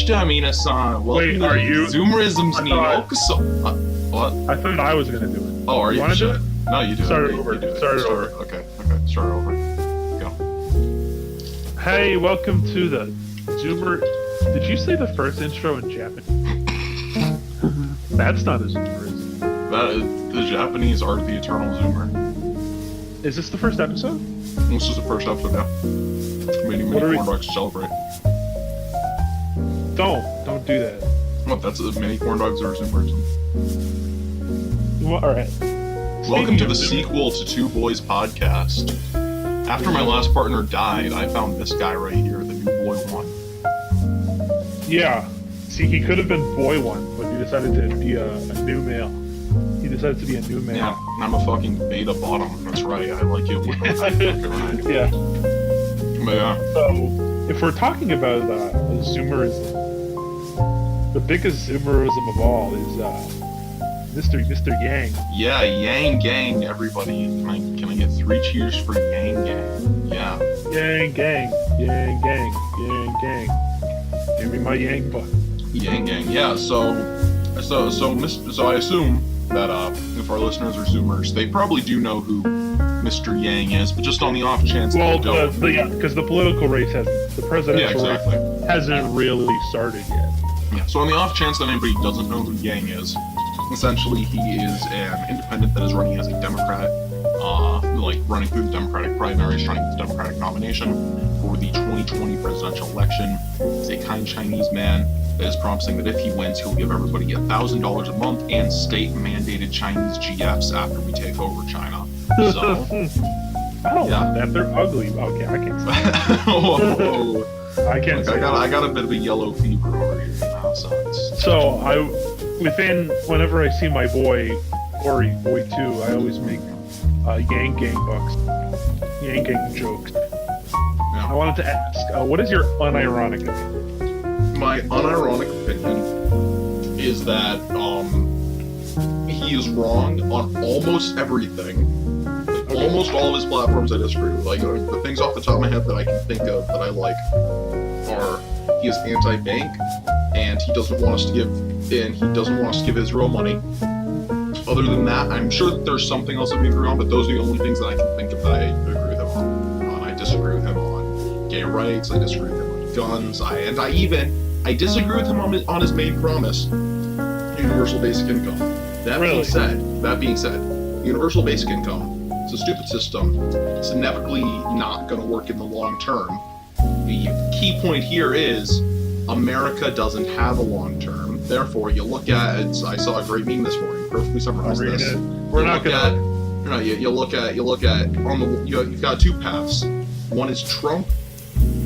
Shita-mina-san. Wait, are you? Zoomerisms ni yokoso. What? I thought I was gonna do it. Oh, are you? Want to do it? No, you do Start it. over. You do it. Start over. Okay, start over. Go. Hey, welcome to the Zoomer. Did you say the first intro in Japanese? That's not a Zoomerism. The Japanese are the eternal Zoomer. Is this the first episode? This is the first episode, yeah. Many corn dogs to celebrate. Don't do that. What? That's many corn dogs are Zoomerism. Well, all right. Welcome to the sequel to Two Boys podcast. After my last partner died, I found this guy right here, the new boy one. Yeah. See, he could have been boy one, but he decided to be a new male. He decided to be a new male. Yeah, and I'm a fucking beta bottom. That's right. I like it when I right. Yeah. But yeah. So, if we're talking about Zoomerism, the biggest Zoomerism of all is Mr. Yang. Yeah, Yang Gang, everybody. Can I get 3 cheers for Yang Gang? Yeah. Yang Gang, Yang Gang, Yang Gang. Give me my Yang butt. Yang Gang. Yeah. So I assume that if our listeners are Zoomers, they probably do know who Mr. Yang is, but just on the off chance well, they don't. because the political race the presidential race hasn't really started yet. Yeah. So on the off chance that anybody doesn't know who Yang is, essentially he is an independent that is running as a Democrat, running through the Democratic primaries, trying to get the Democratic nomination for the 2020 presidential election. He's a kind Chinese man that is promising that if he wins, he'll give everybody $1,000 a month and state-mandated Chinese GFs after we take over China. So, I don't want that. They're ugly. Okay, I can't say that. Whoa. I can't say I got a bit of a yellow fever over here now, so whenever I see my boy, or boy 2, I always make Yang Gang bucks. Yang Gang jokes. Yeah. I wanted to ask, what is your unironic opinion? My unironic opinion is that he is wrong on almost everything. Almost all of his platforms I disagree with. Like, the things off the top of my head that I can think of that I like are he is anti-bank, and he doesn't want us to give Israel money. Other than that, I'm sure that there's something else that we agree on, but those are the only things that I can think of that I agree with him on. I disagree with him on gay rights. I disagree with him on guns. I disagree with him on his main promise, universal basic income. That being said, universal basic income, it's a stupid system. It's inevitably not going to work in the long term. The key point here is America doesn't have a long term. Therefore, you look at it. I saw a great meme this morning. Perfectly summarized this. You've got two paths. One is Trump,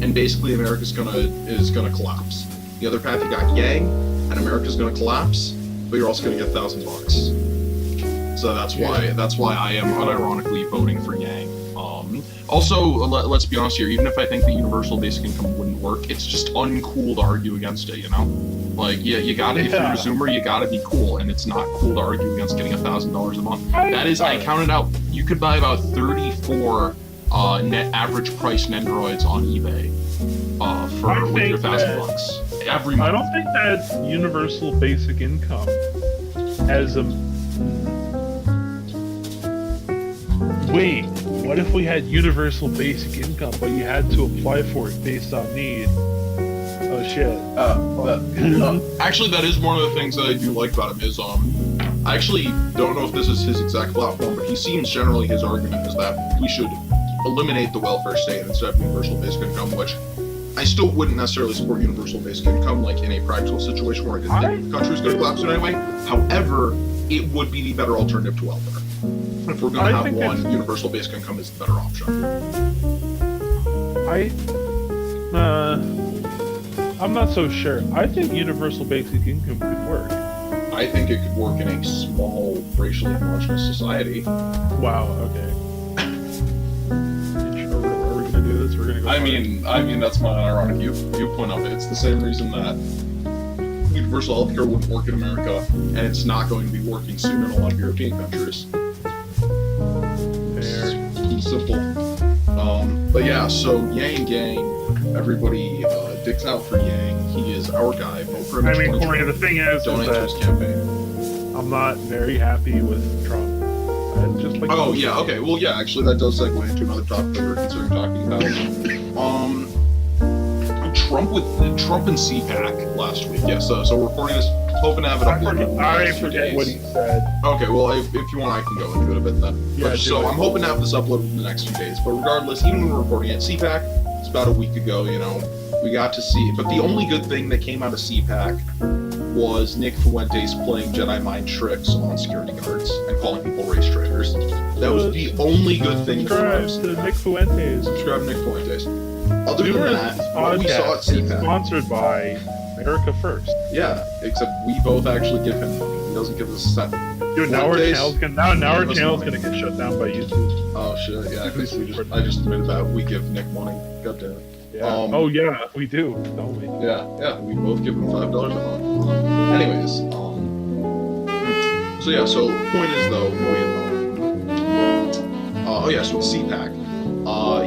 and basically America's gonna collapse. The other path, you got Yang, and America's gonna collapse, but you're also gonna get $1,000. So that's why I am unironically voting for Yang. Also, let's be honest here. Even if I think the universal basic income wouldn't work, it's just uncool to argue against it. You know, like you gotta if you're a Zoomer, you gotta be cool, and it's not cool to argue against getting $1,000 a month. That is, I counted out. You could buy about 34 net average price Nendoroids on eBay with your $1,000 every month. I don't think that universal basic income as a wait. What if we had universal basic income, but you had to apply for it based on need? Oh shit. Actually, that is one of the things that I do like about him is I actually don't know if this is his exact platform, but he seems generally his argument is that we should eliminate the welfare state instead of universal basic income, which I still wouldn't necessarily support universal basic income, like in a practical situation where I didn't think the country's going to collapse in any way. However, it would be the better alternative to welfare. If we're going to have one, universal basic income is the better option. I'm not so sure. I think universal basic income could work. I think it could work in a small, racially homogenous society. Wow, okay. Are we going to do this? We're going to go I mean, that's my ironic viewpoint of it. It's the same reason that universal healthcare wouldn't work in America, and it's not going to be working soon in a lot of European countries. Simple. But yeah, so Yang Gang, everybody dicks out for Yang. He is a our guy. Vote for him. I in mean, 2020. Corey, the thing is Donate to that his campaign. I'm not very happy with Trump. Just like Oh yeah, okay. Well, yeah. Actually, that does segue into another topic that we're considering talking about. Trump and CPAC last week. Yeah. So we're recording this, hoping to have it uploaded. I forget what he said. Okay. Well, if you want, I can go into it a bit then. Yeah, So I'm hoping to have this uploaded in the next few days. But regardless, even when we're recording it, CPAC. It's about a week ago. You know, we got to see it. But the only good thing that came out of CPAC was Nick Fuentes playing Jedi mind tricks on security guards and calling people race traitors. That was the only good thing that came out of Subscribe to Nick Fuentes. Subscribe to Nick Fuentes. Other than that, what we saw at Podcast is CPAC. sponsored by America First. Yeah, except we both actually give him money. He doesn't give us a cent. Dude, now our Fuentes- channel's gonna get shut down by YouTube. Oh shit, yeah, because I just admitted that we give Nick money. God damn it. Yeah. Oh yeah, we do, don't we? Yeah, we both give him $5 a month. Anyways, so yeah, so point is though, so CPAC,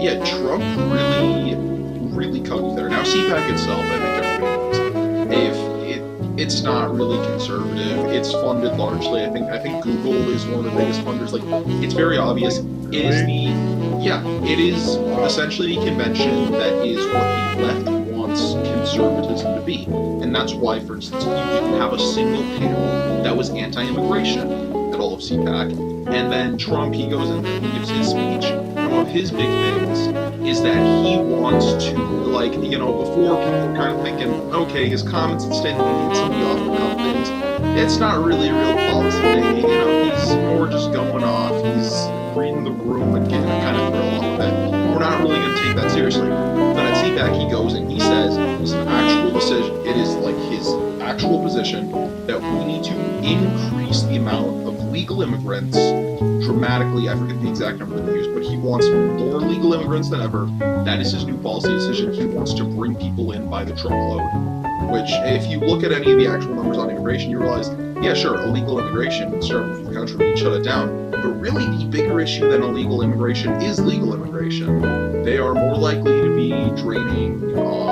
yeah, Trump really comes there. Now CPAC itself, I think everybody knows, it's not really conservative. It's funded largely. I think Google is one of the biggest funders. Like, it's very obvious. It is essentially the convention that is what the left wants conservatism to be. And that's why, for instance, you didn't have a single panel that was anti-immigration at all of CPAC. And then Trump, he goes in there and he gives his speech. And one of his big things is that he wants to, like, you know, before people were kind of thinking, okay, his comments instead of somebody off a couple things, it's not really a real policy thing, you know, he's more just going off, he's reading the room and getting kind of thrown off of it. We're not really going to take that seriously. But at CPAC, he goes and he says it's an actual decision, it is like his actual position that we need to increase the amount of legal immigrants dramatically. I forget the exact number they used, but he wants more legal immigrants than ever. That is his new policy decision. He wants to bring people in by the truckload. Which, if you look at any of the actual numbers on immigration, you realize, yeah, sure, illegal immigration, start with the country, we can shut it down. But really, the bigger issue than illegal immigration is legal immigration. They are more likely to be draining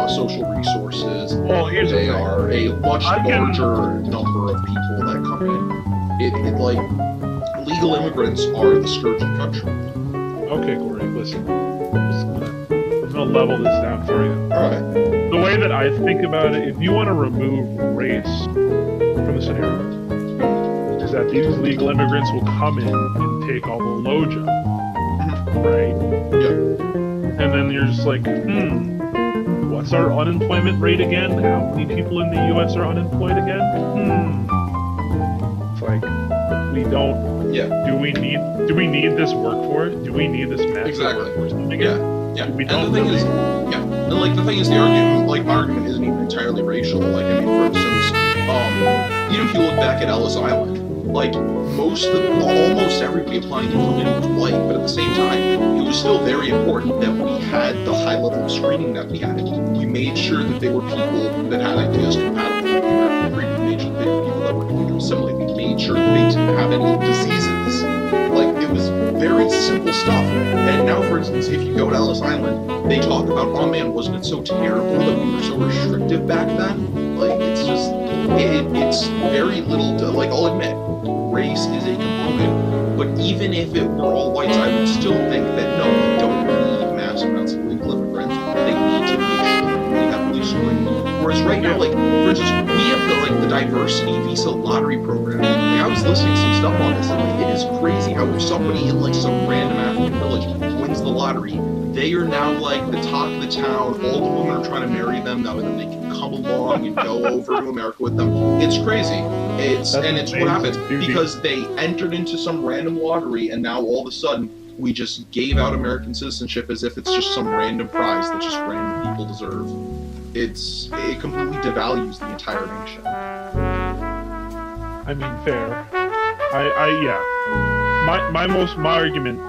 social resources. Well, here's the they thing. are a much larger number of people that come in. It like legal immigrants are the scourge of the country. Okay, Corey, listen. I'm gonna level this down for you. All right. The way that I think about it, if you want to remove race from the scenario, is that these legal immigrants will come in and take all the low jobs, right? Yeah. And then you're just like, what's our unemployment rate again? How many people in the U.S. are unemployed again? It's like, we don't. Yeah. Do we need this workforce? Do we need this massive Exactly. workforce? Yeah. We And don't the thing really. is, and like the thing is, the argument, like my argument isn't even entirely racial. Like, I mean, for instance, even if you look back at Ellis Island, like almost everybody applying to come in was white, but at the same time, it was still very important that we had the high level of screening that we had. We made sure that they were people that had ideas compatible with the American dream. We made sure that they were people that were going to assimilate. We made sure that they didn't have any diseases. Like, it was very simple stuff. And now, for instance, if you go to Ellis Island, they talk about, oh man, wasn't it so terrible that we were so restrictive back then? Like, it's just, it's very little, like, I'll admit, race is a component, but even if it were all whites, I would still think that, no, we don't need mass amounts of legal immigrants. They need to make sure that we have police screening. Whereas right now, like, for instance, we have the diversity visa lottery program. Like, I was listening to some stuff on this, and like, it is crazy how if somebody in like some random African village wins the lottery, they are now like the talk of the town. All the women are trying to marry them now, and then they can come along and go over to America with them. It's crazy. It's what happens because they entered into some random lottery, and now all of a sudden we just gave out American citizenship as if it's just some random prize that just random people deserve. It completely devalues the entire nation. I mean, fair. Yeah. My argument.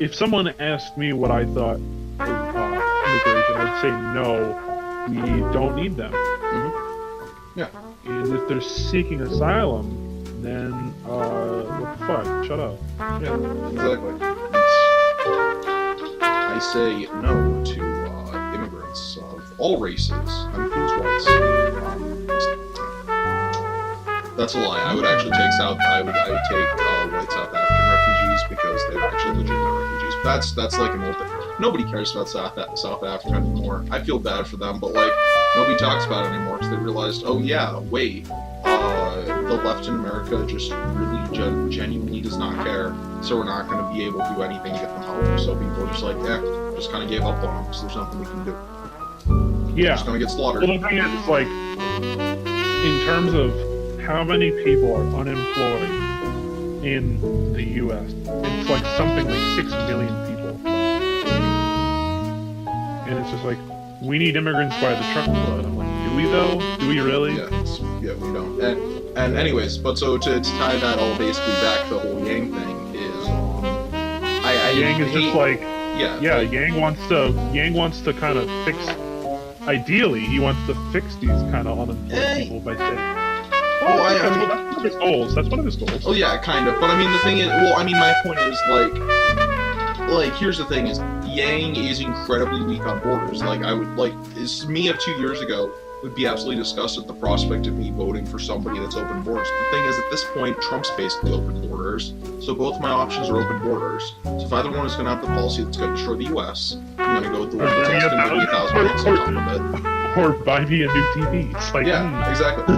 If someone asked me what I thought of immigration, I'd say no. We don't need them. Mm-hmm. Yeah. And if they're seeking asylum, then what the fuck? Shut up. Yeah. Exactly. I say no to immigrants of all races, that includes whites. That's a lie. I would actually take I would take white South African refugees because they're actually legitimate refugees. That's like an old thing. Nobody cares about South Africa anymore. I feel bad for them, but like nobody talks about it anymore because they realized, oh yeah, wait, the left in America just really genuinely does not care. So we're not going to be able to do anything to get them help. So people are just like, just kind of gave up on them because there's nothing we can do. Yeah. They're just going to get slaughtered. Well, the thing is, like, in terms of how many people are unemployed in the U.S., it's like something like 6 million people. And it's just like, we need immigrants by the truckload. I'm like, do we though? Do we really? Yeah, we don't. And anyways, but so to tie that all basically back, the whole Yang thing is, Yang is just like, like, Yang wants to kind of fix. Ideally, he wants to fix these kind of unemployed people by saying, that's one of his goals. That's one of his goals. Oh yeah, kind of. But I mean, the thing is, my point is like, here's the thing: is Yang is incredibly weak on borders. Like, I would is me of 2 years ago would be absolutely disgusted at the prospect of me voting for somebody that's open borders. The thing is, at this point, Trump's basically open borders, so both my options are open borders. So if either one is going to have the policy that's going to destroy the U.S., I'm going to go with the one that's going to be $1,000 on top of it. Or buy me a new TV. It's like, exactly.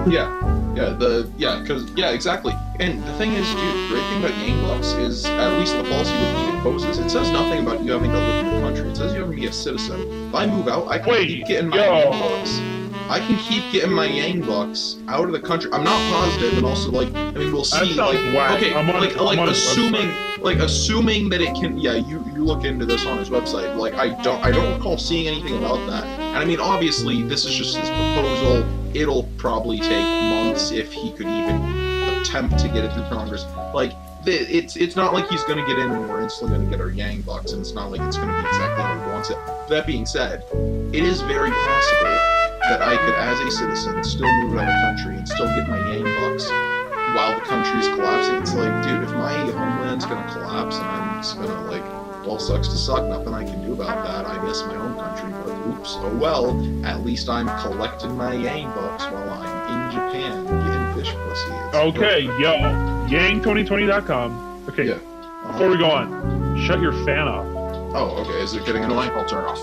Exactly. And the thing is, dude, the great thing about Yang Bucks is, at least the policy that he imposes, it says nothing about you having to live in the country. It says you have to be a citizen. If I move out, I can keep getting my Yang Bucks. I can keep getting my Yang Bucks out of the country. I'm not positive, and also we'll see. Assuming that it can. Yeah, you look into this on his website. Like, I don't recall seeing anything about that. And I mean, obviously, this is just his proposal. It'll probably take months if he could even attempt to get it through Congress. Like, it's not like he's going to get in and we're instantly going to get our Yang Bucks, and it's not like it's going to be exactly how he wants it. That being said, it is very possible that I could, as a citizen, still move out of the country and still get my Yang Bucks while the country's collapsing. It's like, dude, if my homeland's gonna collapse and I'm just gonna well, sucks to suck, nothing I can do about that. I miss my home country, but oops, oh well. At least I'm collecting my Yang Bucks while I'm in Japan getting fish pussy. Okay, Yang2020.com. Okay, before we go on, shut your fan off. Oh, okay, is it getting annoying? I'll turn it off.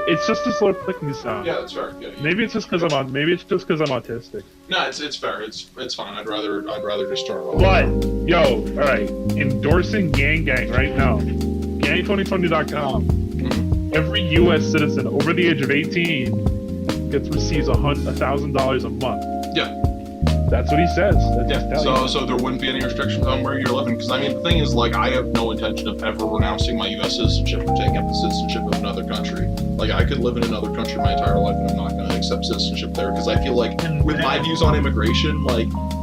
It's just a slow clicking sound. Yeah, that's fair. Yeah. Maybe it's just because I'm autistic. No, it's fair. It's fine. I'd rather just turn it off. But all right, endorsing Gang right now. Gang2020.com. Every U.S. citizen over the age of 18 receives $1,000 a month. Yeah. That's what he says. So there wouldn't be any restrictions on where you're living, because I mean, the thing is, I have no intention of ever renouncing my U.S. citizenship or taking up the citizenship of another country. Like, I could live in another country my entire life and I'm not going to accept citizenship there, because I feel like, with my views on immigration,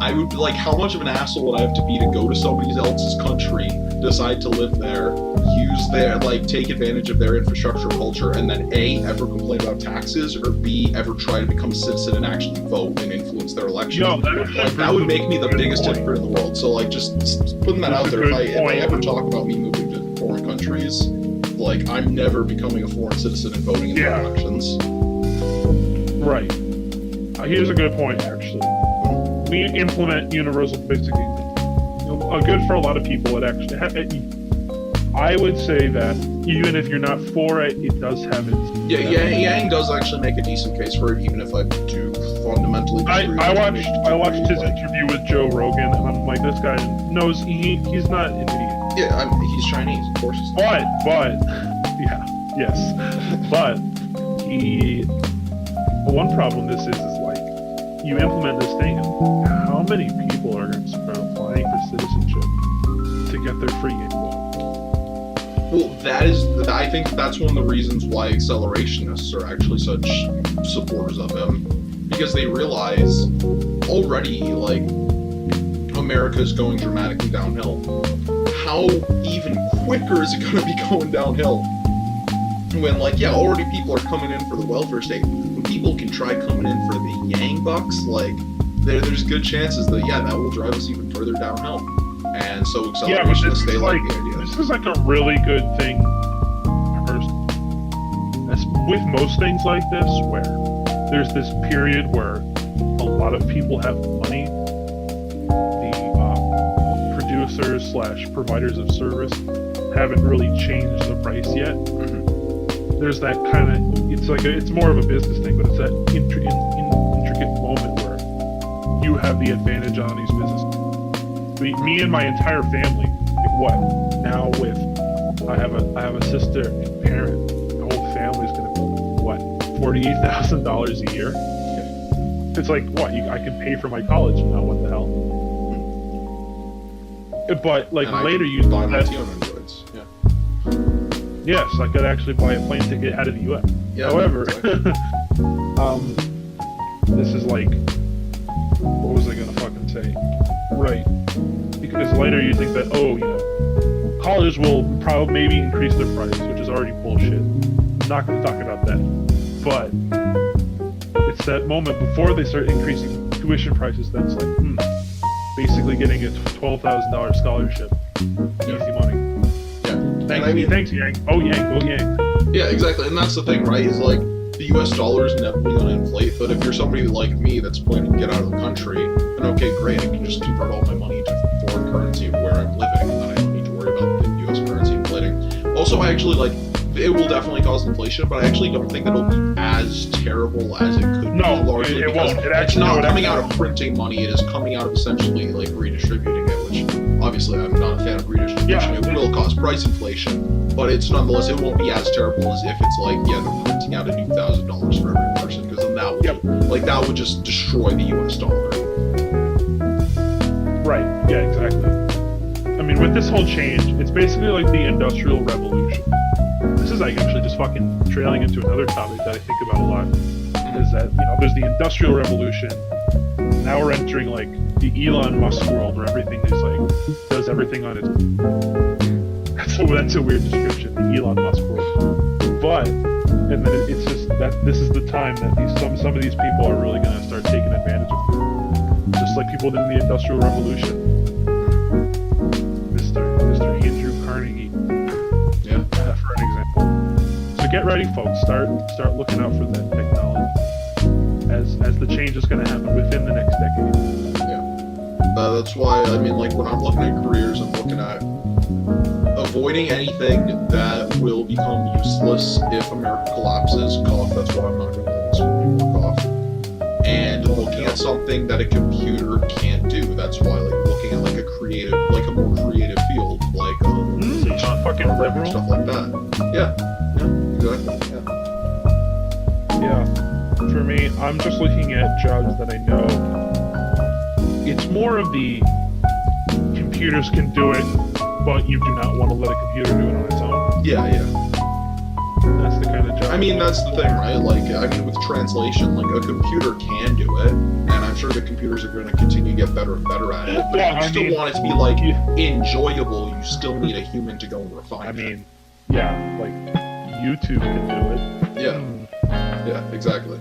I would be how much of an asshole would I have to be to go to somebody else's country, decide to live there, use their, take advantage of their infrastructure culture, and then A, ever complain about taxes, or B, ever try to become a citizen and actually vote and influence their election. That would make me the biggest hypocrite in the world. So, just putting that out there, if I ever talk about me moving to foreign countries, I'm never becoming a foreign citizen and voting in their elections. Right. Here's a good point, actually. We implement universal basic income. Good for a lot of people. It actually, I would say that even if you're not for it, it does have its. Yang does actually make a decent case for it, even if I do fundamentally disagree. I watched his interview with Joe Rogan, and I'm like, this guy knows he's not an idiot. Yeah, he's Chinese, of course. But one problem this is you implement this thing, and how many people are going to start applying for citizenship to get their free game? Well, I think that's one of the reasons why accelerationists are actually such supporters of him, because they realize already, America's going dramatically downhill. How even quicker is it going to be going downhill? When, already people are coming in for the welfare state. When people can try coming in for the Yang Bucks, there's good chances that, that will drive us even further downhill. And so accelerationists, they like the idea. This is a really good thing with most things like this, where there's this period where a lot of people have money the producers slash providers of service haven't really changed the price yet. There's that kind of, it's more of a business thing, but it's that intricate moment where you have the advantage on these businesses. Me and my entire family, like what? Now with, I have a sister and parent, the whole family's gonna be, what, $48,000 a year? It's like, what, I can pay for my college now, what the hell? But, like, and later you buy my on goods. Yeah. Yes, I could actually buy a plane ticket out of the U.S. Yeah, However, exactly. this is like, what was I gonna fucking say? Right. Because later you think that, oh, you know, colleges will probably maybe increase their price, which is already bullshit. I'm not gonna talk about that. But it's that moment before they start increasing tuition prices that's like, basically getting a $12,000 scholarship. Easy money. Thanks, Yang. Oh, Yang, go Yang. Yeah, exactly, and that's the thing, right? Is like the U.S. dollar is inevitably going to inflate. But if you're somebody like me that's planning to get out of the country, then okay, great, I can just convert all my money to foreign currency where I'm living, and then I don't need to worry about the U.S. currency inflating. Also, I actually it will definitely cause inflation, but I actually don't think that it'll be as terrible as it could be. Largely it won't. It's not coming out of printing money; it is coming out of essentially like redistributing it, which. Obviously, I'm not a fan of redistribution. It will cause price inflation, but it's nonetheless, it won't be as terrible as if it's like, they're printing out a new $1,000 for every person, because then that would, that would just destroy the U.S. dollar. Right. Yeah. Exactly. I mean, with this whole change, it's basically like the Industrial Revolution. This is like actually just fucking trailing into another topic that I think about a lot. Is that there's the Industrial Revolution. Now we're entering like the Elon Musk world where everything is like does everything on its. That's a weird description, the Elon Musk world. But and then it's just that this is the time that some of these people are really gonna start taking advantage of it. Just like people did in the Industrial Revolution. Mr. Andrew Carnegie. Yeah. For an example. So get ready, folks. Start looking out for that technology. As the change is going to happen within the next decade. Yeah. That's why, I mean, like, when I'm looking at careers, I'm looking at avoiding anything that will become useless if America collapses. That's why I'm not going to let this work off. And looking at something that a computer can't do. That's why, like, looking at, like, a more creative field, like, fucking liberal. Stuff like that. Yeah. Exactly. Yeah. For me, I'm just looking at jobs that I know. It's more of the computers can do it, but you do not want to let a computer do it on its own. Yeah. That's the kind of job. I mean, that's the thing, right? Like, I mean, with translation, like, a computer can do it, and I'm sure the computers are going to continue to get better and better at it, but if you still want it to be, like, enjoyable, you still need a human to go and refine it. I mean, yeah, like, YouTube can do it. Yeah, exactly.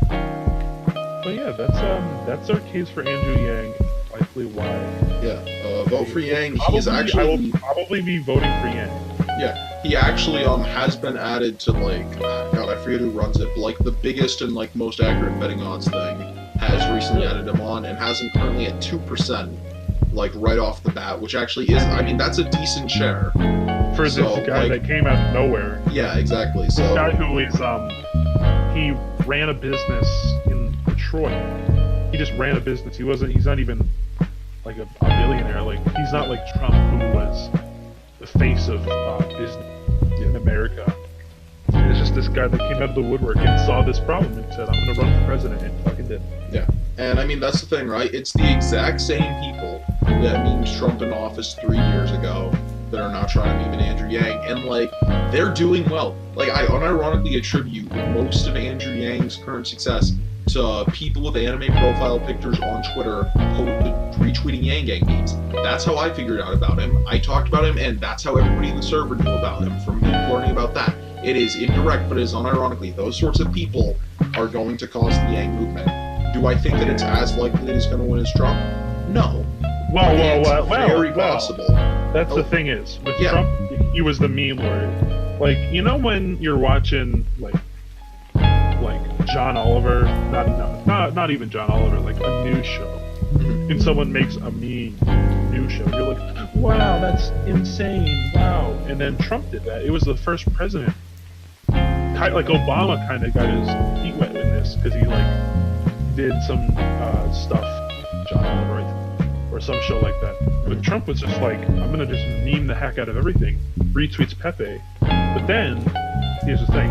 But yeah, that's our case for Andrew Yang. Likely why. Yeah, vote for Yang. I will probably be voting for Yang. Yeah, he actually has been added to like God, I forget who runs it, but like the biggest and like most accurate betting odds thing has recently added him on and has him currently at 2%, like right off the bat, which actually is, I mean, that's a decent share for this guy that came out of nowhere. Yeah, exactly. So this guy who is he ran a business in Detroit. He just ran a business. He's not even like a billionaire. Like, he's not like Trump, who was the face of business in America. It's just this guy that came out of the woodwork and saw this problem and said, I'm going to run for president, and fucking did. Yeah. And I mean, that's the thing, right? It's the exact same people that memed Trump in office 3 years ago that are now trying to meme Andrew Yang, and like, they're doing well. Like, I unironically attribute most of Andrew Yang's current success to people with anime profile pictures on Twitter retweeting Yang Gang memes. That's how I figured out about him. I talked about him, and that's how everybody in the server knew about him, from me learning about that. It is indirect, but it is unironically. Those sorts of people are going to cause the Yang movement. Do I think that it's as likely that he's going to win as Trump? No. Well, very possible. That's the thing is, with Trump, he was the meme lord. Like, you know when you're watching, like John Oliver, not even John Oliver, like a news show, and someone makes a mean news show, you're like, wow, that's insane, wow. And then Trump did that. It was the first president. Like Obama kind of got his feet wet in this because he like did some stuff, John Oliver, or some show like that. But Trump was just like, I'm gonna just meme the heck out of everything. Retweets Pepe. But then, here's the thing.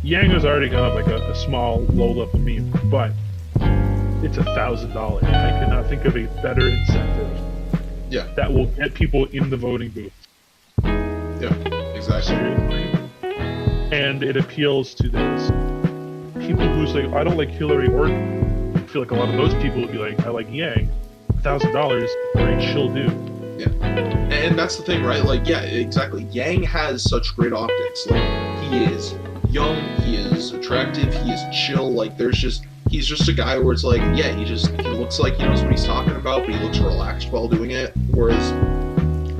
Yang was already gonna have like a small low-level meme, but it's $1,000. I cannot think of a better incentive. Yeah. That will get people in the voting booth. Yeah, exactly. Seriously. And it appeals to this. People who say, I don't like Hillary or I feel like a lot of those people would be like, I like Yang. $1,000, very chill dude. Yeah. And that's the thing, right? Like, yeah, exactly. Yang has such great optics. Like, he is young, he is attractive, he is chill. Like, he's just a guy where it's like, yeah, he looks like he knows what he's talking about, but he looks relaxed while doing it. Whereas,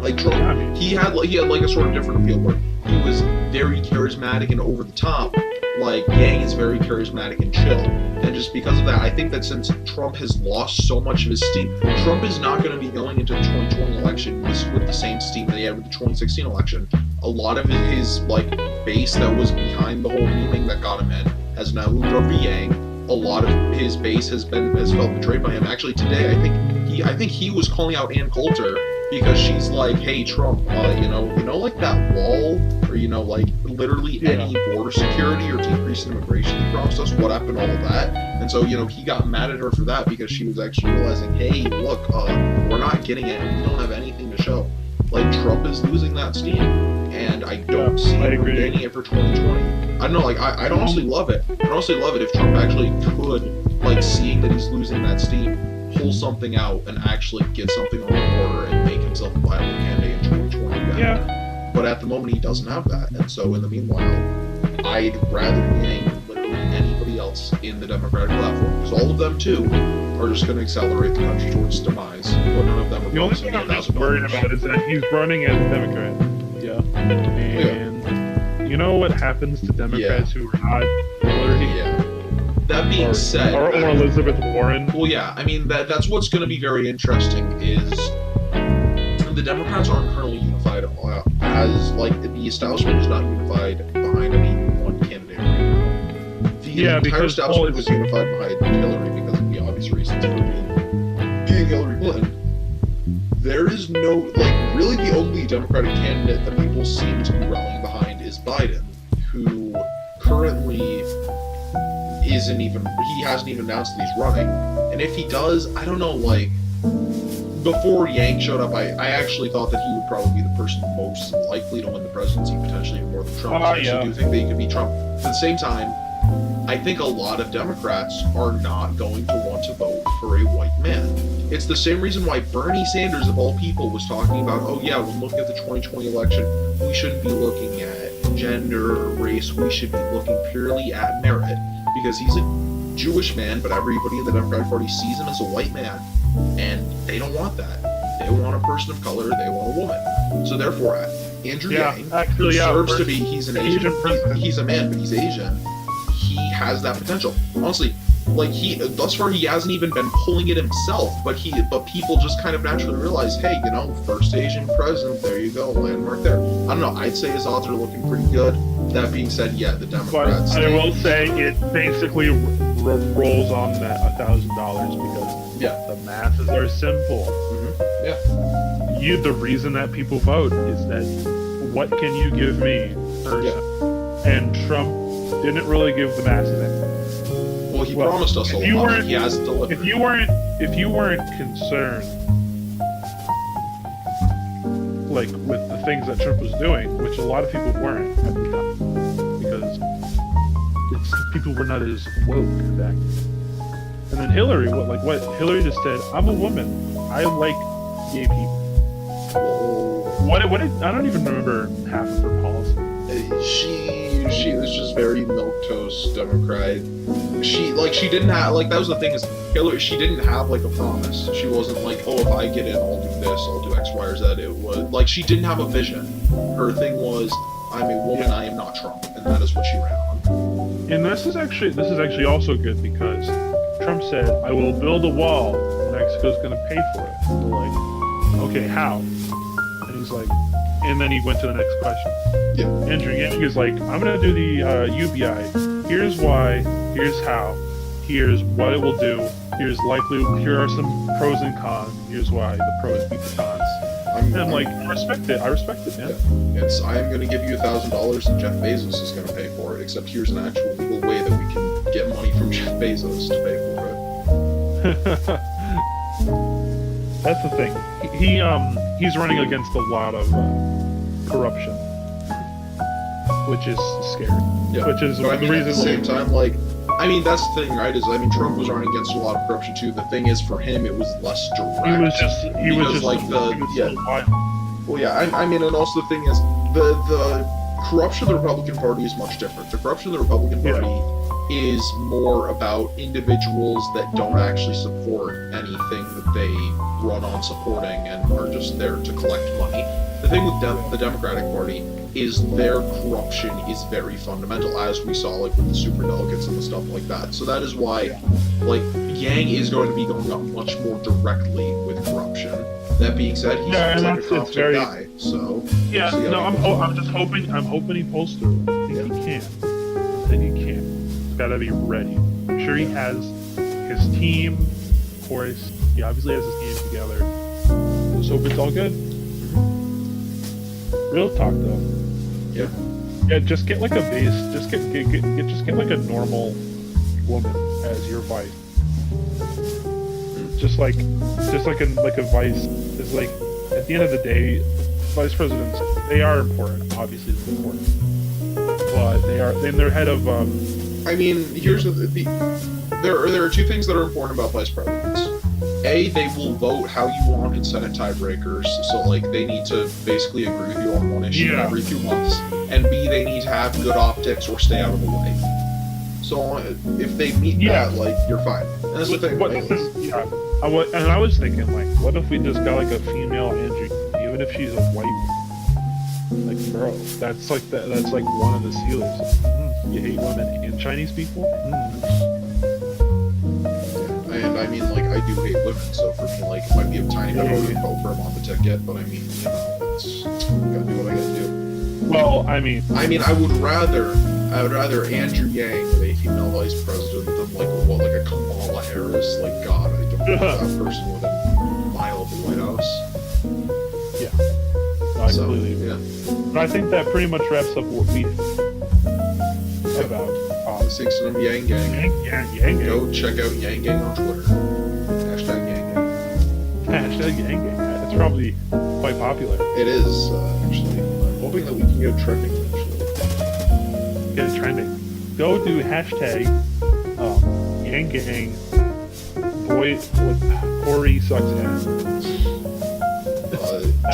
like Trump, he had like a sort of different appeal where he was very charismatic and over the top. Like, Yang is very charismatic and chill. And just because of that, I think that since Trump has lost so much of his steam, Trump is not going to be going into the 2020 election with the same steam that he had with the 2016 election. A lot of his like base that was behind the whole memeing that got him in has now moved over to Yang. A lot of his base has felt betrayed by him. Actually, today I think he was calling out Ann Coulter because she's like, hey Trump, you know like that wall, or like literally any border security or decrease in immigration you promised us, what happened to all of that? And so he got mad at her for that because she was actually realizing, hey, look, we're not getting it, and we don't have anything to show. Like, Trump is losing that steam, and I don't see him gaining it for 2020. I don't know, like, I'd honestly love it. I'd honestly love it if Trump actually could, like, seeing that he's losing that steam, pull something out and actually get something on the border and make himself a viable candidate in 2020 again. Yeah. But at the moment, he doesn't have that, and so in the meanwhile, I'd rather Yang than literally anybody else in the Democratic platform, because all of them, too, are just going to accelerate the country towards its demise. But none of them are the only thing I'm just worried about is that he's running as a Democrat. Yeah. And you know what happens to Democrats who are not Hillary? Yeah. That being said... Or Elizabeth Warren. Well, yeah. I mean, that's what's going to be very interesting is the Democrats aren't currently unified as, like, the establishment is not unified behind any one candidate right now. The entire establishment was unified behind Hillary because of the obvious reasons for being Hillary Clinton. There is no, like, really the only Democratic candidate that people seem to be rallying behind is Biden, who currently he hasn't even announced that he's running. And if he does, I don't know, like, before Yang showed up, I actually thought that he would probably be the person most likely to win the presidency, potentially even more than Trump. I actually do think that he could be Trump. At the same time, I think a lot of Democrats are not going to want to vote for a white man. It's the same reason why Bernie Sanders, of all people, was talking about, oh yeah, when looking at the 2020 election, we shouldn't be looking at gender or race, we should be looking purely at merit. Because he's a Jewish man, but everybody in the Democratic Party sees him as a white man, and they don't want that. They want a person of color, they want a woman. So therefore, Andrew Yang, who serves to be, he's an Asian person, he's a man, but he's Asian, he has that potential. Honestly, like, thus far he hasn't even been pulling it himself, but people just kind of naturally realize, hey, first Asian president, there you go, landmark there. I don't know, I'd say his odds are looking pretty good. That being said, yeah, the Democrats. But I will say it basically rolls on that $1,000 because the masses are simple. Mm-hmm. Yeah. The reason that people vote is that what can you give me first? Yeah. And Trump didn't really give the masses anything. Well, he promised us a lot. He hasn't delivered. If you weren't concerned, like, with the things that Trump was doing, which a lot of people weren't at the time, because people were not as woke back then. And then Hillary, what Hillary just said, I'm a woman, I like gay people. What I don't even remember half of her policy. She was just very milquetoast Democrat. She didn't have, like, that was the thing, is Hillary, she didn't have, like, a promise. She wasn't like, oh, if I get in, I'll do this, I'll do X, Y, or Z. It was, like, she didn't have a vision. Her thing was, I'm a woman, I am not Trump, and that is what she ran on. And this is actually also good because Trump said, I will build a wall Mexico's gonna pay for it. And we're like, okay, how? And he's like, and then he went to the next question. Yeah. Andrew Yang is like, I'm gonna do the UBI. Here's why. Here's how. Here's what it will do. Here's likely. Here are some pros and cons. Here's why the pros beat the cons. I'm like, I respect it. I respect it, man. Yeah. I am going to give you $1,000 and Jeff Bezos is going to pay for it. Except here's an actual legal way that we can get money from Jeff Bezos to pay for it. That's the thing. He's running against a lot of corruption, which is scary. Yeah. Which is but the reason. At the same time, like, I mean, that's the thing, right? Trump was running against a lot of corruption too. The thing is, for him, it was less direct. He was just like so wild. Well, yeah, I mean, and also the thing is, the corruption of the Republican Party is much different. The corruption of the Republican Party is more about individuals that don't actually support anything that they run on supporting and are just there to collect money. The thing with the Democratic Party is their corruption is very fundamental, as we saw like with the superdelegates and the stuff like that. So that is why, like, Yang is going to be going up much more directly with corruption. That being said, he's like a competent guy. So yeah, no, I'm just hoping. I'm hoping he pulls through. I think he can. I think he can. He's got to be ready. I'm sure he has his team. Of course, he obviously has his team together. Let's hope it's all good. Real talk though. Yeah. Yeah, just get like a base. Just get like a normal woman as your wife. Just like a vice. It's like at the end of the day, vice presidents, they are important. Obviously, it's important, but they're head of. I mean, here's there are two things that are important about vice presidents. A, they will vote how you want in Senate tiebreakers, so like they need to basically agree with you on one issue every few months. And B, they need to have good optics or stay out of the way. So if they meet that, like, you're fine. And that's the thing. And I was thinking, like, what if we just got like a female Andrew, even if she's a white, like, bro, that's like one of the sealers. You hate women and Chinese people. And I mean, like, I do hate women, so for me, like, it might be a tiny bit of a vote for him on the ticket, but I mean, you know, gotta do what I gotta do. Well, I mean, I would rather Andrew Yang with a female vice president than like a Kamala Harris. Like, God, I don't want that person within a mile of the White House. Yeah, no, I completely agree. Yeah. But I think that pretty much wraps up what we about the 6 and Yang Gang. Yang Gang. Go check out Yang Gang on Twitter. Hashtag Yang Gang. Hashtag Yang Gang. It's probably quite popular. It is, actually. I'm hoping that we can get trending eventually. Get it trending. Go to hashtag Yang Gang. Boy, Corey sucks ass.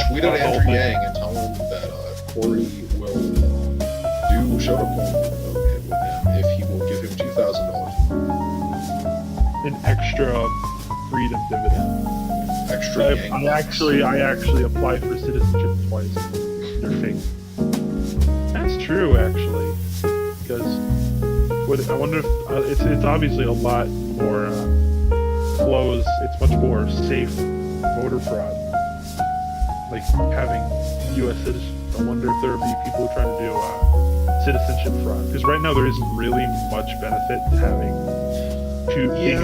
Tweet at Andrew Yang and tell him that Corey will do show up with him if he will give him $2,000. An extra freedom dividend. Extra. I actually applied for citizenship twice. They're fake. That's true, actually, because I wonder if it's obviously a lot more close. It's much more safe voter fraud, like having U.S. citizens. I wonder if there would be people trying to do citizenship fraud, because right now there isn't really much benefit to having being a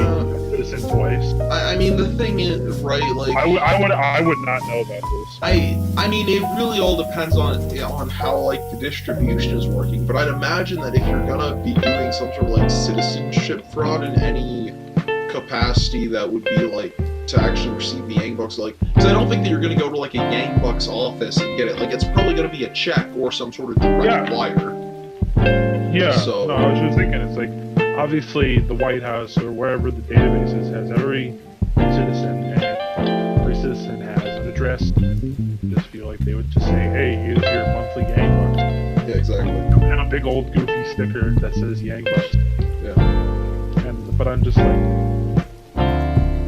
citizen twice. I mean, the thing is, right? Like, I would not know about this. I mean, it really all depends on how like the distribution is working. But I'd imagine that if you're gonna be doing some sort of like citizenship fraud in any capacity, that would be like to actually receive the Yang Bucks, like, because I don't think that you're gonna go to like a Yang Bucks office and get it. Like, it's probably gonna be a check or some sort of direct wire. Yeah. So, no, I was just thinking, it's like, obviously the White House or wherever the database is has every citizen, and every citizen has an address. I just feel like they would just say, hey, here's your monthly Yang Bucks. Yeah, exactly. And a big old goofy sticker that says Yang Bucks. Yeah. But I'm just like,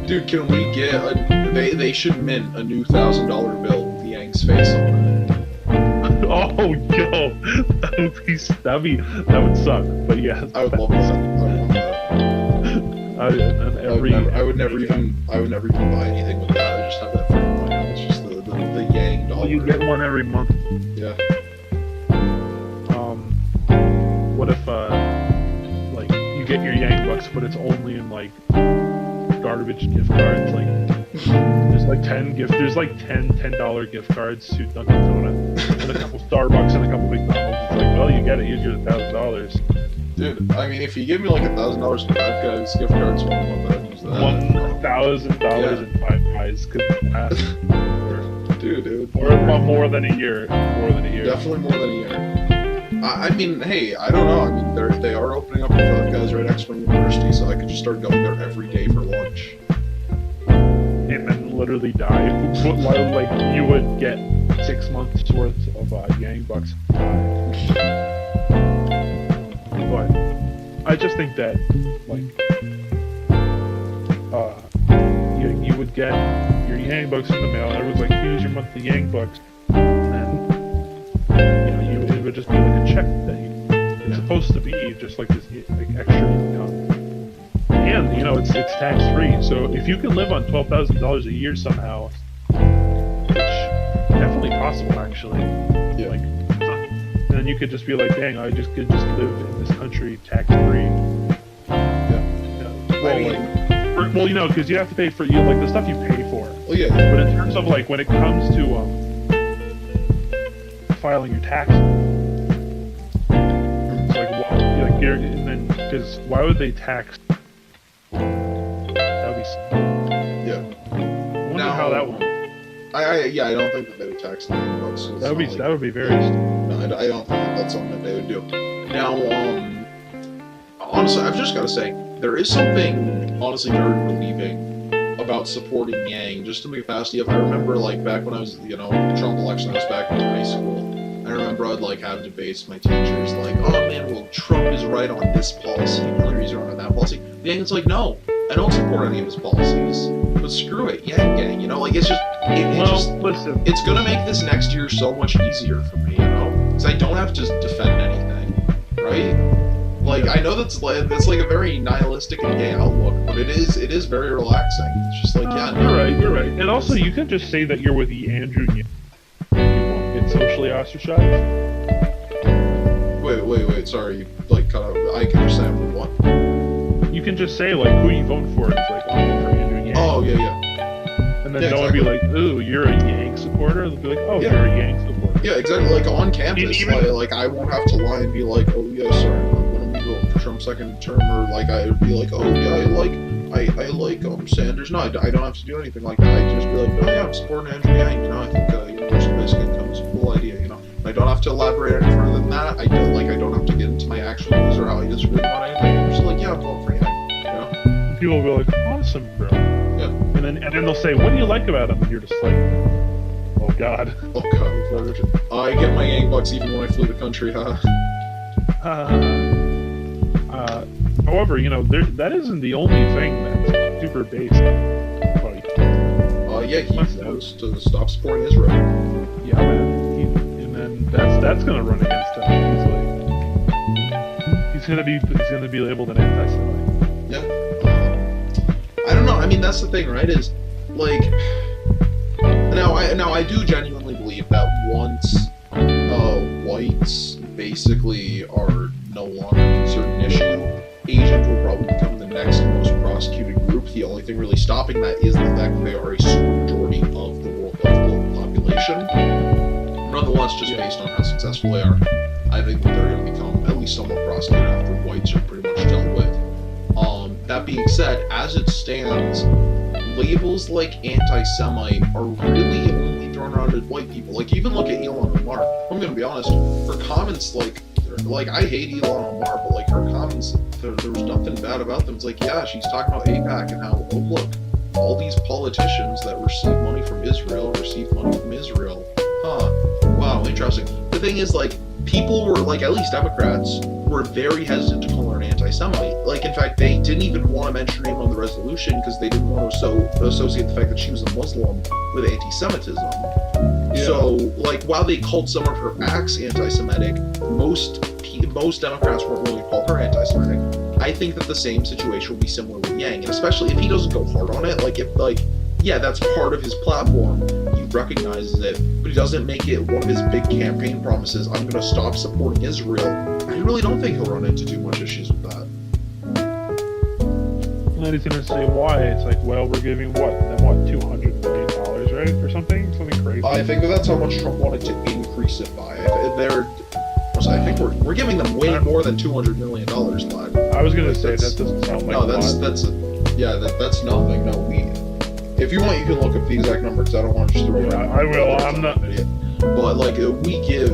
dude, can we get they should mint a new $1,000 bill with Yang's face on it. Oh, yo, that would suck. But yeah, I would love that. And I would never even buy anything with that. I just have that frame in my house. Just the Yang dollar. Well, you get one every month. Yeah. What if like you get your Yang bucks, but it's only in like garbage gift cards? Like there's like $10 gift cards to Dunkin' Donut and a couple Starbucks and a couple McDonald's. It's like, well, you get it. Here's your $1,000. Dude, I mean, if you give me like $1,000 in Five Guys gift cards for 1 month, I'd use that. $1,000 in Five Guys could last. Dude. Or more than a year. Definitely more than a year. I mean, hey, I don't know. I mean, they are opening up the Five Guys right next to my university, so I could just start going there every day for lunch. And then literally die. While like you would get 6 months worth of Yang bucks. But I just think that like you would get your Yang bucks in the mail. Everyone's like, here's your monthly Yang bucks, and then it would just be like a check that it's supposed to be just like this like extra income. And it's tax free. So if you can live on $12,000 a year somehow, which definitely possible actually. Yeah. Like, then you could just be like, dang, I just could just live in this country tax free. Yeah. Well, because you have to pay for like the stuff you pay for. Oh yeah. But in terms of like when it comes to filing your taxes, it's like, well, like and then because why would they tax? That'd be. Yeah. I wonder how that would. I don't think that they would tax $9. That would be very. No, I don't think that's something that they would do. Now, honestly, I've just got to say, there is something honestly very relieving about supporting Yang, just in the capacity of, I remember like back when I was, Trump election, I was back in high school. I remember I'd like have debates with my teachers, like, oh man, well Trump is right on this policy, Hillary's right on that policy. Yang is like, no, I don't support any of his policies, but screw it, Yang gang, like it's just, listen, it's gonna make this next year so much easier for me, because I don't have to defend anything, right? Like, I know that's like a very nihilistic and gay outlook, but it is very relaxing. It's just like, yeah, no. You're right. And also, you could just say that you're with the Andrew Yang. You won't get socially ostracized. Wait, sorry, you like cut out. I can just say I'm with what? You can just say like who you vote for. It's like, I'm voting for Andrew Yang. Oh yeah. And then no one would be like, ooh, you're a Yang supporter. They'll be like, oh, yeah. You're a Yang supporter. Yeah, exactly. Like on campus, like I won't have to lie and be like, oh yeah, sorry, I'm gonna be voting for Trump's second term, or like I would be like, oh yeah, I like Sanders. No, I don't have to do anything like that. I just be like, oh yeah, I'm supporting Andrew Yang. I think universal basic income is a cool idea. I don't have to elaborate any further than that. I don't have to get into my actual views or how I disagree about anything. I'm just like, yeah, I'm voting for Yang. People will be like, awesome, bro. Yeah. And then they'll say, what do you like about him? And you're just like, oh god. Oh god. I get my Yang bucks even when I flee the country, huh? However, that isn't the only thing that's super based. Yeah, he wants to stop supporting Israel. Yeah, man. And then that's gonna run against him easily. He's gonna be labeled an anti-Semite. Yeah. I don't know. I mean, that's the thing, right? Is like now I do genuinely believe that once whites basically are no longer considered an issue, Asians will probably become the next most prosecuted group. The only thing really stopping that is the fact that they are a super majority of the global population. Nonetheless, just based on how successful they are, I think that they're going to become at least somewhat prosecuted after whites are pretty much dealt with. That being said, as it stands, labels like anti-Semite are really only thrown around at white people. Like, even look at Elon Omar. I'm going to be honest, her comments, like I hate Elon Omar, but like her comments, there was nothing bad about them. It's like, yeah, she's talking about AIPAC and how, oh look, all these politicians that receive money from Israel. Huh. Wow, interesting. The thing is, like, people were, like, at least Democrats, were very hesitant to call her an anti-Semite. Like, in fact, they didn't even want to mention her name on the resolution because they didn't want to associate the fact that she was a Muslim with anti-Semitism. Yeah. So, like, while they called some of her acts anti-Semitic, most Democrats weren't willing to call her anti-Semitic. I think that the same situation will be similar with yin yang, and especially if he doesn't go hard on it, like if like yeah, that's part of his platform. He recognizes it, but he doesn't make it one of his big campaign promises. I'm going to stop supporting Israel. I really don't think he'll run into too much issues with that. And then he's going to say why. It's like, well, we're giving $200 million, right, or something crazy. I think that's how much Trump wanted to increase it by. I think we're giving them way more than $200 million, Vlad. I was going to say that doesn't sound like no, that's nothing. No, if you want, you can look up the exact number because I don't want to just throw it out. I will. I'm not. Idiot. But like we give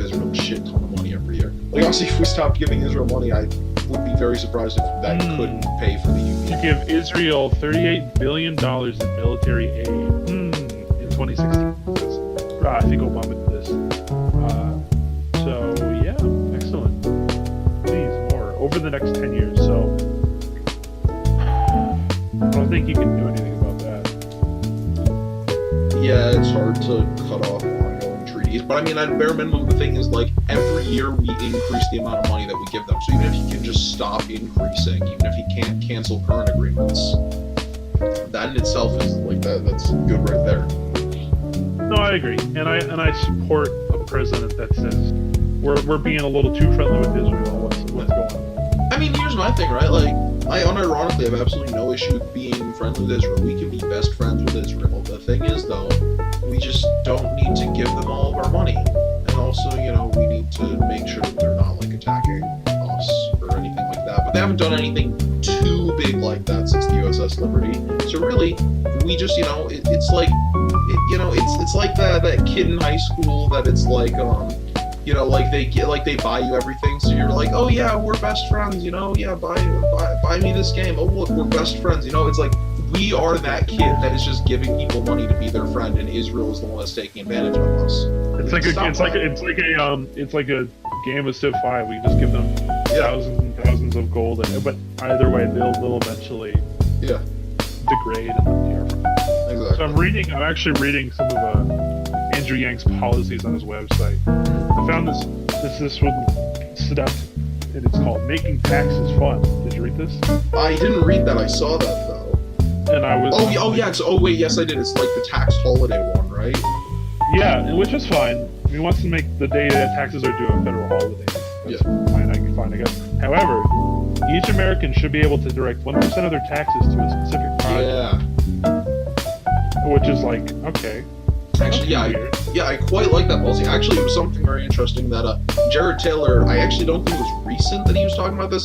Israel a shit ton of money every year. Like honestly, if we stopped giving Israel money, I would be very surprised if that couldn't pay for the UN. To give Israel $38 billion in military aid in 2016. I think Obama did this. So yeah, excellent. Please more over the next 10 years. So I don't think you can do anything about that. Yeah, it's hard to cut off ongoing treaties, but I mean, at bare minimum, the thing is like every year we increase the amount of money that we give them. So even if he can just stop increasing, even if he can't cancel current agreements, that in itself is like that's good right there. No, I agree, and I support a president that says we're being a little too friendly with Israel. What's going on? I mean, here's my thing, right? Like, I unironically have absolutely no issue with being friendly with Israel. We can be best friends with Israel. The thing is, though, we just don't need to give them all of our money, and also, we need to make sure that they're not like attacking us or anything like that. But they haven't done anything too big like that since the USS Liberty. So really, we just, it's like. It's like that kid in high school that it's like, they buy you everything, so you're like, oh yeah, we're best friends, yeah, buy me this game. Oh look, we're best friends. It's like we are that kid that is just giving people money to be their friend, and Israel is the one that's taking advantage of us. It's like a game of Civ 5. We just give them thousands and thousands of gold, but either way, they'll eventually degrade and Exactly. So I'm actually reading some of Andrew Yang's policies on his website. I found this one stood out, and it's called "Making Taxes Fun." Did you read this? I didn't read that. I saw that though. And I was. Yes, I did. It's like the tax holiday one, right? Yeah, which is fine. He wants to make the day that taxes are due a federal holiday. That's fine, I guess. However, each American should be able to direct 1% of their taxes to a specific project. Yeah. Which is like, okay. Actually, I quite like that policy. Actually, it was something very interesting that Jared Taylor, I actually don't think it was recent that he was talking about this.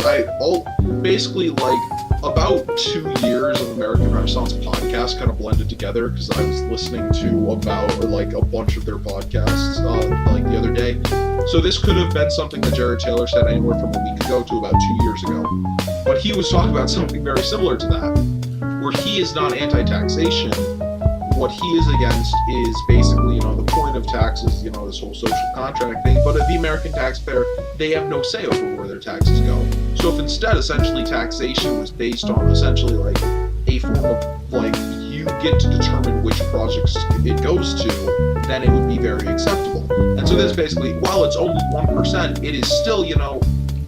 Basically like about 2 years of American Renaissance podcasts kind of blended together because I was listening to about like a bunch of their podcasts like the other day. So this could have been something that Jared Taylor said anywhere from a week ago to about 2 years ago. But he was talking about something very similar to that, where he is not anti-taxation. What he is against is basically, the point of taxes, this whole social contract thing, but the American taxpayer, they have no say over where their taxes go. So if instead, essentially, taxation was based on essentially like a form of like, you get to determine which projects it goes to, then it would be very acceptable. And so this basically, while it's only 1%, it is still,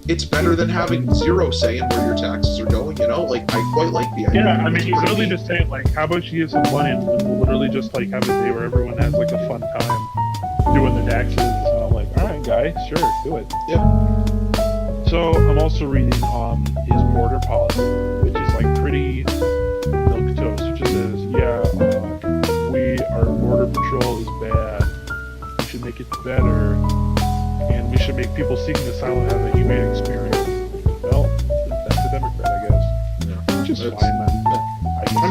it's better than having zero say in where your taxes are going, like, I quite like the idea. Yeah, I mean, he's literally just saying, like, how about you give some money and we'll literally just, like, have a day where everyone has, like, a fun time doing their taxes. And I'm like, all right, guy, sure, do it. Yeah. So, I'm also reading his border policy, which is, like, pretty milquetoast, which just says, our border patrol is bad. We should make it better. And we should make people seeking asylum have a humane experience. Well, that's a Democrat, I guess. Yeah. Which is fine, man.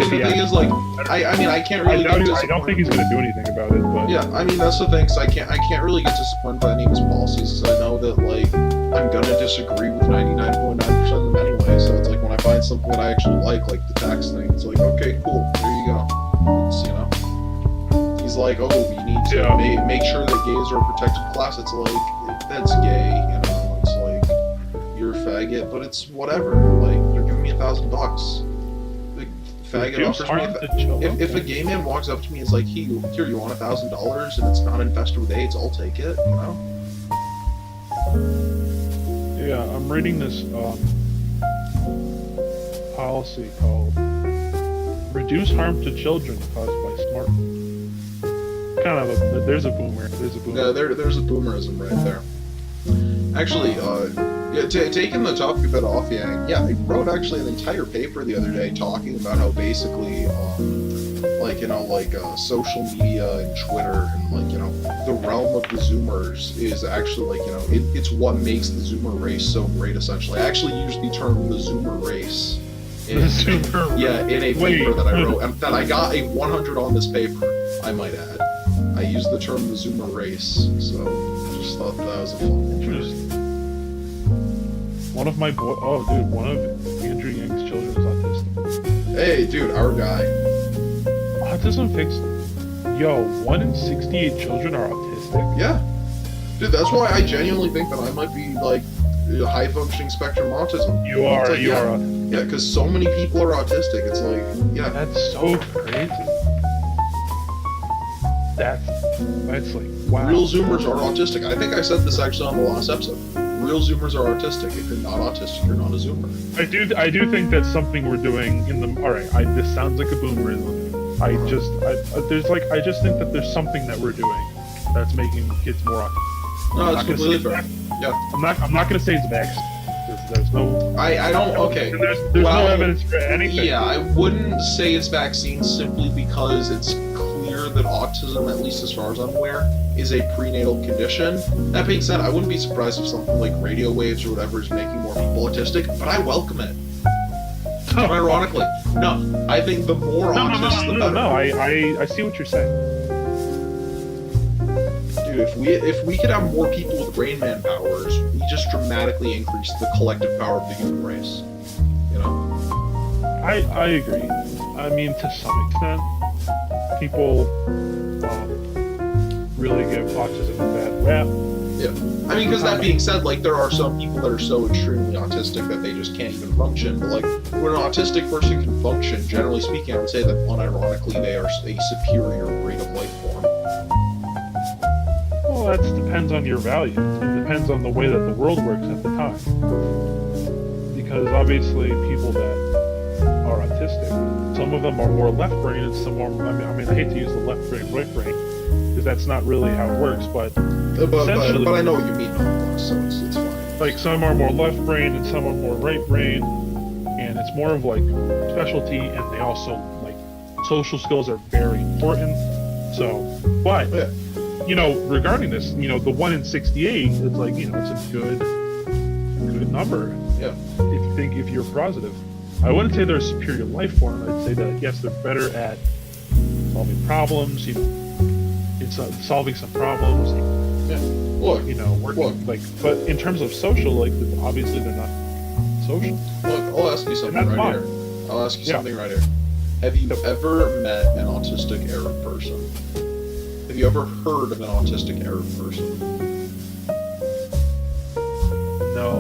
The thing is, like, I can't really get disappointed. I don't think he's going to do anything about it, but... Yeah, I mean, that's the thing, so I can't really get disappointed by any of his policies, because I know that, like, I'm going to disagree with 99.9% of them anyway, so it's like, when I find something that I actually like the tax thing, it's like, okay, cool, there you go. It's, he's like, oh, you need to make sure that gays are a protected class. It's like, that's gay, it's like, you're a faggot, but it's whatever, like, you're giving me $1,000. The faggot offers me if a gay man walks up to me and is like, here, you want $1,000 and it's not infested with AIDS, I'll take it, Yeah, I'm reading this policy called "Reduce harm to children caused by smartphones." Kind of there's a boomer. There's a boomer. Yeah, there's a boomerism right there. Actually, yeah, taking the topic a bit off, yeah, I wrote actually an entire paper the other day talking about how basically, social media and Twitter and the realm of the Zoomers is actually it's what makes the Zoomer race so great. Essentially, I actually used the term the Zoomer race. In a paper that I wrote, and that I got a 100 on this paper, I might add. I used the term the Zoomer race, so I just thought that was a fun interest. One of Andrew Yang's children is autistic. Hey, dude, our guy. Autism fixed. 1 in 68 children are autistic. Yeah. Dude, that's why I genuinely think that I might be high functioning spectrum autism. You are. Yeah, because so many people are autistic. It's yeah. That's so crazy. That's wow. Real Zoomers are autistic. I think I said this actually on the last episode. Real Zoomers are autistic. If you're not autistic, you're not a Zoomer. I do think that's something we're doing in the. All right, this sounds like a boomerism. I just think that there's something that we're doing that's making kids more autistic. No, that's completely fair. Yeah. I'm not gonna say it's vaccine. There's no. I don't. Okay. There's no evidence for anything. Yeah, I wouldn't say it's vaccines simply because it's clear that autism, at least as far as I'm aware, is a prenatal condition. That being said, I wouldn't be surprised if something like radio waves or whatever is making more people autistic, but I welcome it. Ironically, no. I think the more autists, the better. No. I see what you're saying. Dude, if we could have more people with Rain Man powers, we just dramatically increase the collective power of the human race. I agree. I mean, to some extent, people really give autism a bad rap. Yeah. I mean, because that being said, there are some people that are so extremely autistic that they just can't even function. But when an autistic person can function, generally speaking, I would say that unironically they are a superior breed of life form. Well, that depends on your values. It depends on the way that the world works at the time. Because obviously, people that are autistic, some of them are more left-brained, and some more. I mean, I hate to use the left brain, right brain, because that's not really how it works. But I know what you mean, so it's fine. Some are more left-brained and some are more right-brained, and it's more of specialty. And they also social skills are very important. So, but. Yeah. Regarding this, the 1 in 68, it's it's a good number. Yeah. If you're positive, I wouldn't say they're a superior life form. I'd say that yes, they're better at solving problems. Solving some problems. Yeah. Look. Working but in terms of social, obviously they're not social. Look, I'll ask you something right here. I'll ask you something right here. Have you ever met an autistic Arab person? Have you ever heard of an autistic Arab person? No.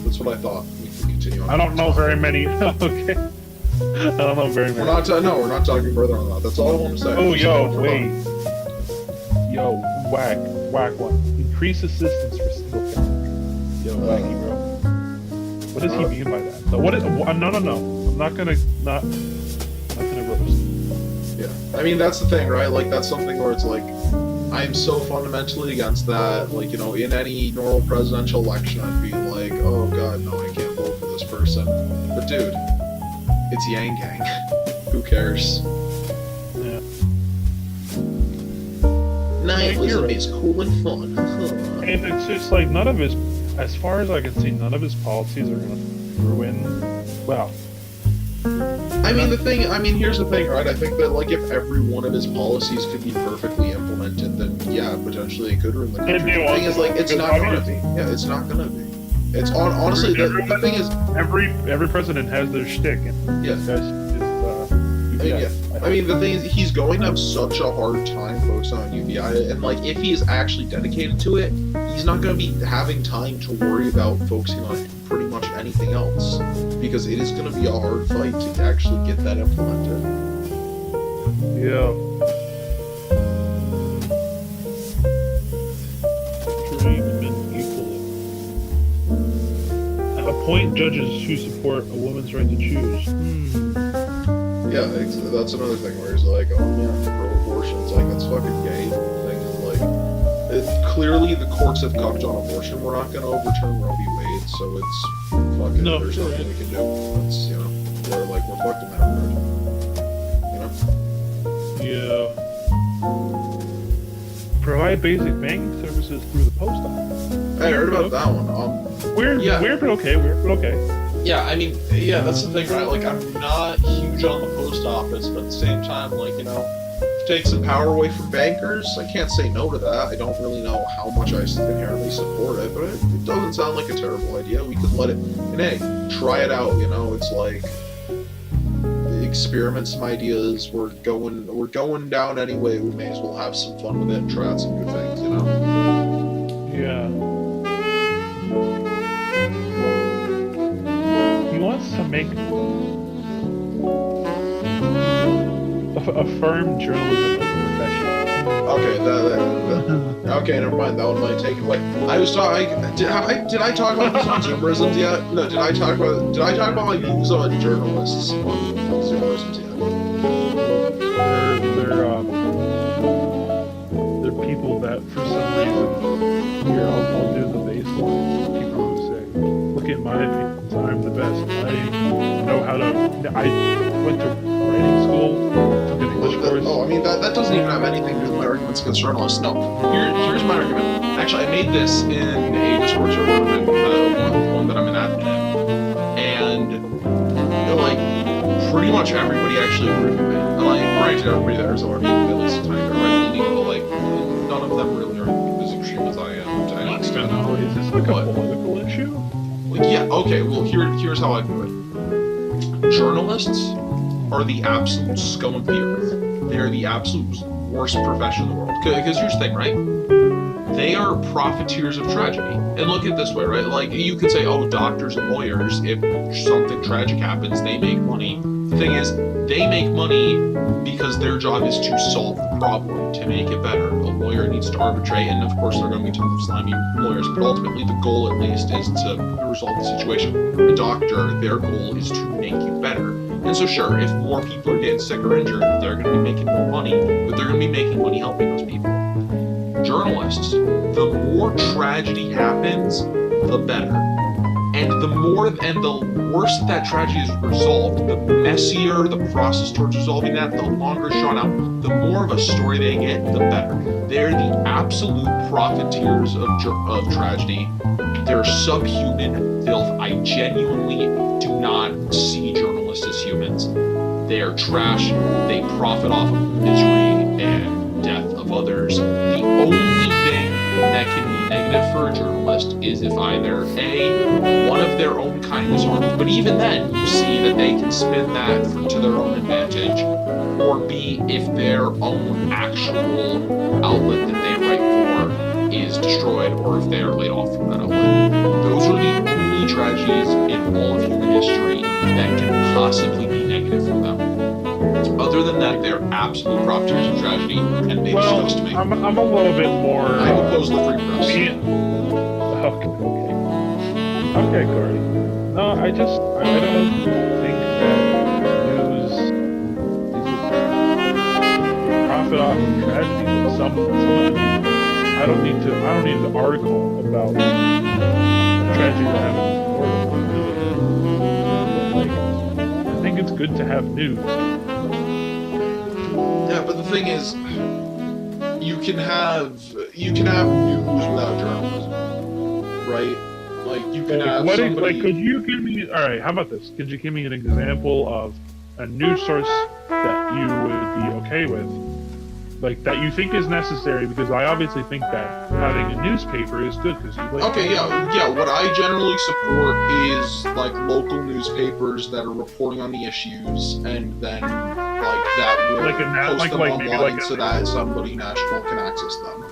That's what I thought. We can continue on. I don't know very many. Okay. I don't know very many. We're not talking further on that. That's all I want to say. Oh, wait. Whack one. Increase assistance for single families. Wacky bro. What does he mean by that? So no. I'm not gonna roast. Yeah, I mean that's the thing, right? That's something where it's I'm so fundamentally against that. In any normal presidential election, I'd be oh god, no, I can't vote for this person. But dude, it's Yang Gang. Who cares? Yeah. Nihilism is cool and fun. And it's just none of his, as far as I can see, none of his policies are gonna ruin. Well. Here's the thing, right? I think that if every one of his policies could be perfectly implemented, then yeah, potentially it could ruin the country. The thing is, it's not gonna be. Yeah, it's not gonna be. It's honestly the thing is every president has their shtick, and yeah. The thing is, he's going to have such a hard time focusing on UBI, and if he is actually dedicated to it, he's not going to be having time to worry about focusing on pretty much anything else, because it is going to be a hard fight to actually get that implemented. Yeah. Treating men equally. At a point, judges who support a woman's right to choose. Yeah, that's another thing where he's like, oh yeah, pro-abortion. It's like, that's fucking gay. Thing is like, clearly the courts have cocked on abortion. We're not gonna overturn Roe v. Wade, so it's fucking. No, there's nothing we can do. It's we're fucked in that regard. Yeah. Provide basic banking services through the post office. I heard about that one. Weird, but okay. Yeah, I mean, yeah, that's the thing, right? Like, I'm not huge on the post office, but at the same time, take some power away from bankers. I can't say no to that. I don't really know how much I inherently support it, but it doesn't sound like a terrible idea. We could let it, and hey, try it out. It's like experiment some ideas. We're going down anyway. We may as well have some fun with it and try out some new things. Yeah. He wants to make affirm journalism as a profession. Okay, okay, never mind. That one might take it. Wait, I was talking. Did I talk about this on Zoomerisms yet? No, did I talk about my views on journalists on Zoomerisms yet? They're people that, for some reason, here I'll do the baseline. People who say, "Look at my opinions. I'm the best. I know how to." I went to writing school. Took an English course. Oh, I mean that doesn't even have anything to do with my arguments against journalists. No, here's my argument. Actually, I made this in a Discord server, one that I'm an admin in, and pretty much everybody actually agreed with me. Granted, everybody there is already at least a tiny bit right-leaning, but none of them really are as extreme as I am to any extent. Is this like a political issue? Yeah. Okay. Well, here's how I view it. Journalists are the absolute scum of the earth. They are the absolute worst profession in the world. Because here's the thing, right? They are profiteers of tragedy. And look at it this way, right? You could say, oh, doctors and lawyers, if something tragic happens, they make money. The thing is, they make money because their job is to solve the problem, to make it better. A lawyer needs to arbitrate, and of course there are going to be tons of slimy lawyers, but ultimately the goal at least is to resolve the situation. A doctor, their goal is to make you better. And so sure, if more people are getting sick or injured, they're going to be making more money, but they're going to be making money helping those people. Journalists, the more tragedy happens, the better. And the worse that tragedy is resolved, the messier the process towards resolving that, the longer it's drawn out, the more of a story they get, the better. They're the absolute profiteers of tragedy. They're subhuman filth. I genuinely do not see journalists as humans. They are trash. They profit off of misery and death of others. The only thing that can be negative for a journalist is if either A, one of their own kind is harmed, but even then you see that they can spin that to their own advantage, or B, if their own actual outlet that they write for is destroyed, or if they are laid off from that outlet. Those are the only tragedies in all of human history that can possibly be negative for them. Other than that, they're absolute profiteers of tragedy, and they disgust me. I'm a little bit more. I oppose the free press. Okay, Corey. No, I don't think that news is profit off of tragedy. Some I don't need the article about the tragedy that happened before. I think it's good to have news. Yeah, but the thing is, you can have news without journalism, right? You can have somebody... could you give me... Alright, how about this? Could you give me an example of a news source that you would be okay with? That you think is necessary, because I obviously think that having a newspaper is good, because Okay, yeah, what I generally support is, local newspapers that are reporting on the issues, and then, that will post them online so that somebody national can access them.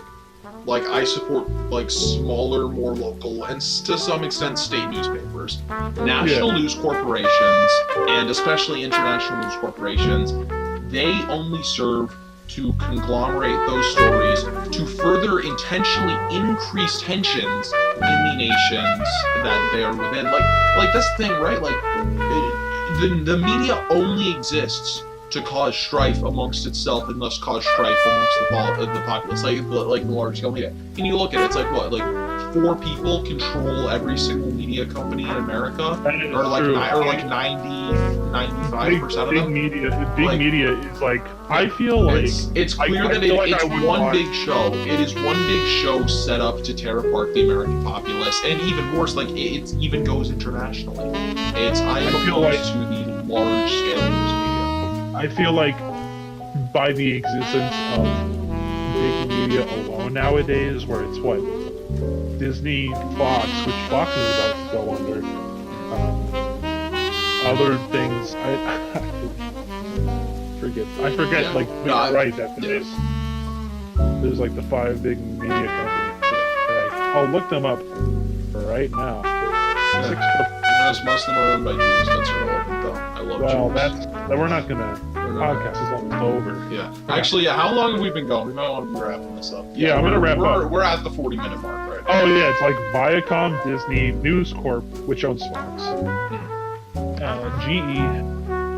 I support, smaller, more local, and to some extent state newspapers. National news corporations, and especially international news corporations, they only serve to conglomerate those stories to further intentionally increase tensions in the nations that they are within. Like that's the thing, right? Like, the media only exists to cause strife amongst itself and thus cause strife amongst the populace, like the large scale media. And you look at it, it's like what, like 4 people control every single media company in America, or like or like 95% of them. Big media is like, I feel like it's clear that it's one big show. It is one big show set up to tear apart the American populace, and even worse, like it even goes internationally. I am opposed to the large scale news media. I feel like by the existence of big media alone nowadays, where it's what, Disney, Fox, which Fox is about to go under, other things, I forget, yeah. like, right, that there's like the 5 big media companies. I'll look them up right now. Most of them are owned by Jews. That's irrelevant, though. I love Jews. We're not gonna. Podcast is almost over. Yeah. Actually, yeah. How long have we been going? We might want to be wrapping this up. Yeah, I'm gonna wrap up. We're at the 40-minute mark right now. Oh yeah, it's like Viacom, Disney, News Corp, which owns Fox, GE,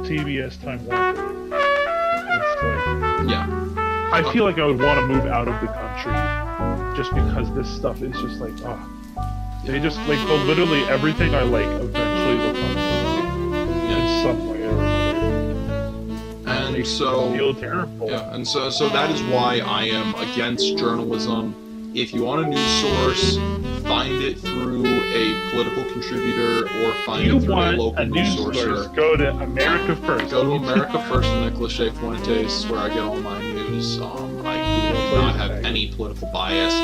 TBS, Time Warner. It's like, yeah. I feel like I would want to move out of the country just because this stuff is just like, they just like literally everything I like eventually will come in some way or another. And so, feel terrible. Yeah, and so that is why I am against journalism. If you want a news source, find it through a political contributor or find it through a local news source. Go to America First. Go to America First with Nicholas Shea Fuentes. Is where I get all my news. I do not have any political bias.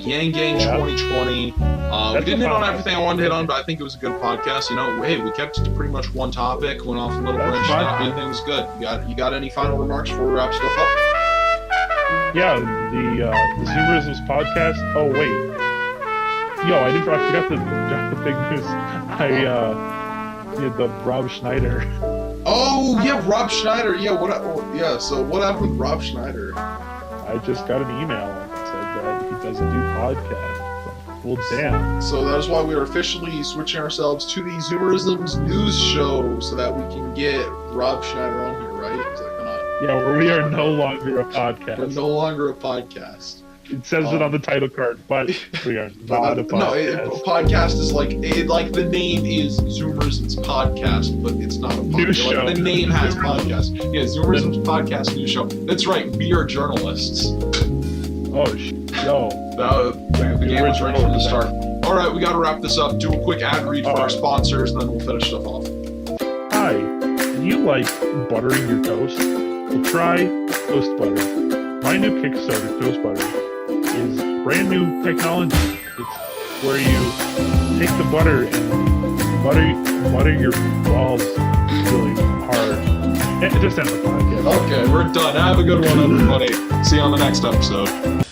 Yang Gang 2020. We didn't hit on everything I wanted to hit on, but I think it was a good podcast. You know, hey, we kept it to pretty much one topic, went off a little branch out. Everything was good. You got any final remarks before we wrap stuff up? Yeah, the Zoomerisms podcast. Oh wait, I forgot the big news. The Rob Schneider. Oh yeah, Rob Schneider. Yeah, so what happened with Rob Schneider? I just got an email and it said that he doesn't do podcasts. Well, damn. So that is why we are officially switching ourselves to the Zoomerisms news show so that we can get Rob Schneider on here, right? Is that gonna... Yeah, we are no longer a podcast. We're no longer a podcast. It says it on the title card, but we are not a podcast. No, podcast is like the name is Zoomerisms podcast, but it's not a podcast. News show. Like, the name has podcast. Yeah, Zoomerisms podcast news show. That's right. We are journalists. Oh, the game was ready from the start. All right, we got to wrap this up. Do a quick ad read for our sponsors, and then we'll finish stuff off. Hi, do you like buttering your toast? Well, try Toast Butter. My new Kickstarter, Toast Butter, is brand new technology. It's where you take the butter and butter your balls really hard. Just end the podcast. Okay, we're done. Have a good one, everybody. See you on the next episode.